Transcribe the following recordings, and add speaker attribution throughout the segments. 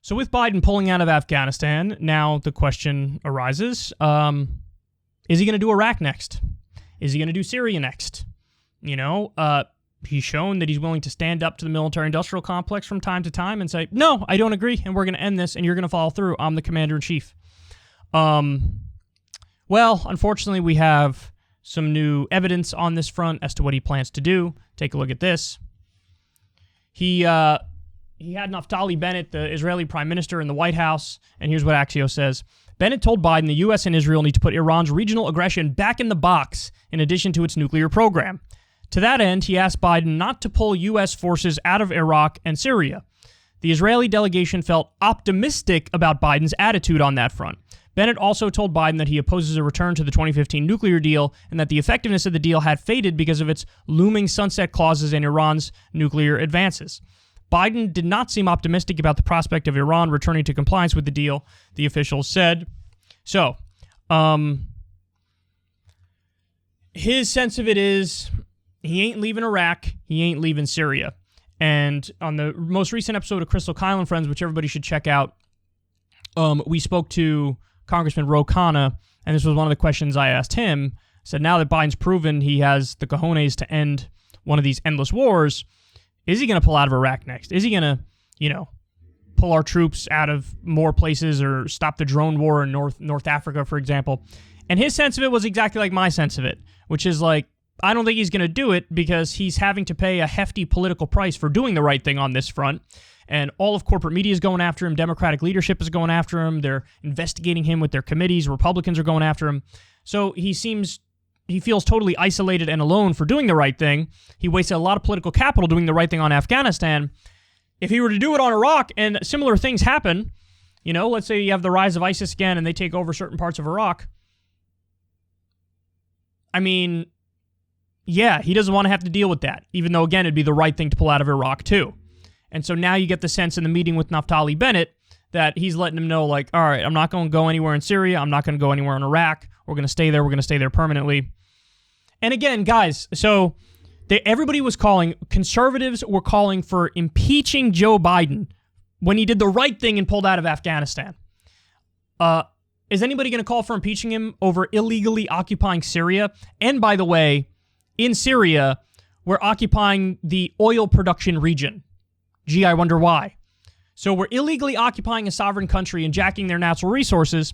Speaker 1: So with Biden pulling out of Afghanistan, now the question arises, is he going to do Iraq next? Is he going to do Syria next? You know, he's shown that he's willing to stand up to the military-industrial complex from time to time and say, no, I don't agree, and we're going to end this, and you're going to follow through. I'm the commander-in-chief. Well, unfortunately, we have some new evidence on this front as to what he plans to do. Take a look at this. He had Naftali Bennett, the Israeli prime minister, in the White House, and here's what Axios says. Bennett told Biden the U.S. and Israel need to put Iran's regional aggression back in the box in addition to its nuclear program. To that end, he asked Biden not to pull U.S. forces out of Iraq and Syria. The Israeli delegation felt optimistic about Biden's attitude on that front. Bennett also told Biden that he opposes a return to the 2015 nuclear deal and that the effectiveness of the deal had faded because of its looming sunset clauses and Iran's nuclear advances. Biden did not seem optimistic about the prospect of Iran returning to compliance with the deal, the officials said. So, his sense of it is he ain't leaving Iraq, he ain't leaving Syria. And on the most recent episode of Crystal Kyle and Friends, which everybody should check out, we spoke to Congressman Ro Khanna, and this was one of the questions I asked him. I said, now that Biden's proven he has the cojones to end one of these endless wars, is he going to pull out of Iraq next? Is he going to, pull our troops out of more places or stop the drone war in North Africa, for example? And his sense of it was exactly like my sense of it, which is like, I don't think he's going to do it because he's having to pay a hefty political price for doing the right thing on this front. And all of corporate media is going after him. Democratic leadership is going after him. They're investigating him with their committees. Republicans are going after him. So he feels totally isolated and alone for doing the right thing. He wasted a lot of political capital doing the right thing on Afghanistan. If he were to do it on Iraq and similar things happen, let's say you have the rise of ISIS again and they take over certain parts of Iraq. I mean, yeah, he doesn't want to have to deal with that, even though, again, it'd be the right thing to pull out of Iraq, too. And so now you get the sense in the meeting with Naftali Bennett that he's letting him know, like, all right, I'm not going to go anywhere in Syria. I'm not going to go anywhere in Iraq. We're going to stay there. We're going to stay there permanently. And again, guys, so everybody was conservatives were calling for impeaching Joe Biden when he did the right thing and pulled out of Afghanistan. Is anybody going to call for impeaching him over illegally occupying Syria? And by the way, in Syria, we're occupying the oil production region. Gee, I wonder why. So we're illegally occupying a sovereign country and jacking their natural resources,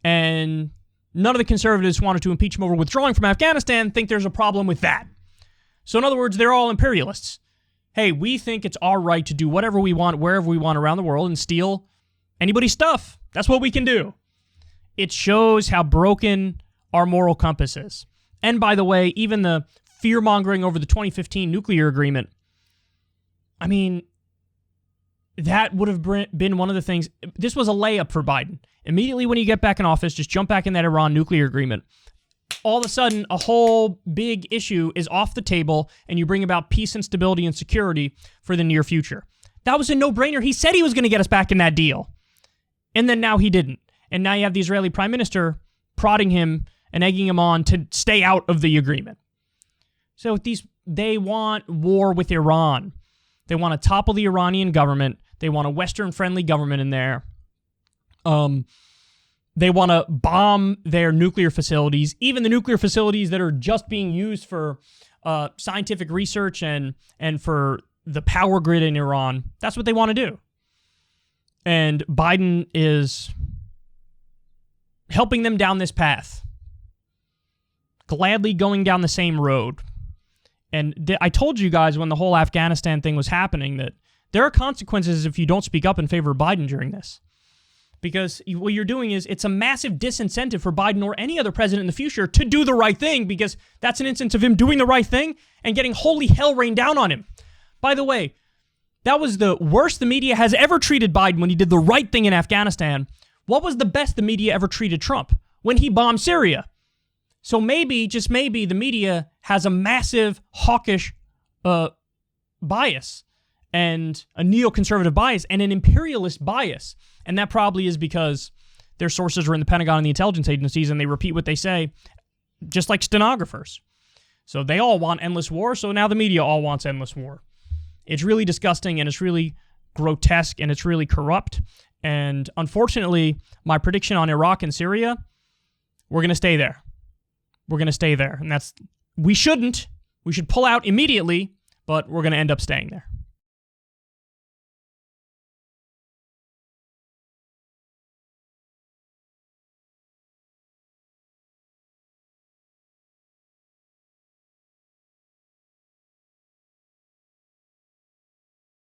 Speaker 1: and none of the conservatives who wanted to impeach him over withdrawing from Afghanistan think there's a problem with that. So in other words, they're all imperialists. Hey, we think it's our right to do whatever we want, wherever we want around the world and steal anybody's stuff. That's what we can do. It shows how broken our moral compass is. And by the way, even the fear-mongering over the 2015 nuclear agreement, I mean, that would have been one of the things. This was a layup for Biden. Immediately when you get back in office, just jump back in that Iran nuclear agreement. All of a sudden, a whole big issue is off the table, and you bring about peace and stability and security for the near future. That was a no-brainer. He said he was going to get us back in that deal. And then now he didn't. And now you have the Israeli prime minister prodding him and egging him on to stay out of the agreement. So they want war with Iran. They want to topple the Iranian government. They want a Western-friendly government in there. They want to bomb their nuclear facilities, even the nuclear facilities that are just being used for scientific research and for the power grid in Iran. That's what they want to do. And Biden is helping them down this path, gladly going down the same road. And I told you guys when the whole Afghanistan thing was happening that there are consequences if you don't speak up in favor of Biden during this. Because what you're doing is it's a massive disincentive for Biden or any other president in the future to do the right thing, because that's an instance of him doing the right thing and getting holy hell rained down on him. By the way, that was the worst the media has ever treated Biden when he did the right thing in Afghanistan. What was the best the media ever treated Trump? When he bombed Syria. So maybe, just maybe, the media has a massive hawkish bias and a neoconservative bias and an imperialist bias. And that probably is because their sources are in the Pentagon and the intelligence agencies, and they repeat what they say, just like stenographers. So they all want endless war, so now the media all wants endless war. It's really disgusting, and it's really grotesque, and it's really corrupt. And unfortunately, my prediction on Iraq and Syria, we're going to stay there. We're going to stay there. And we shouldn't. We should pull out immediately, but we're going to end up staying there.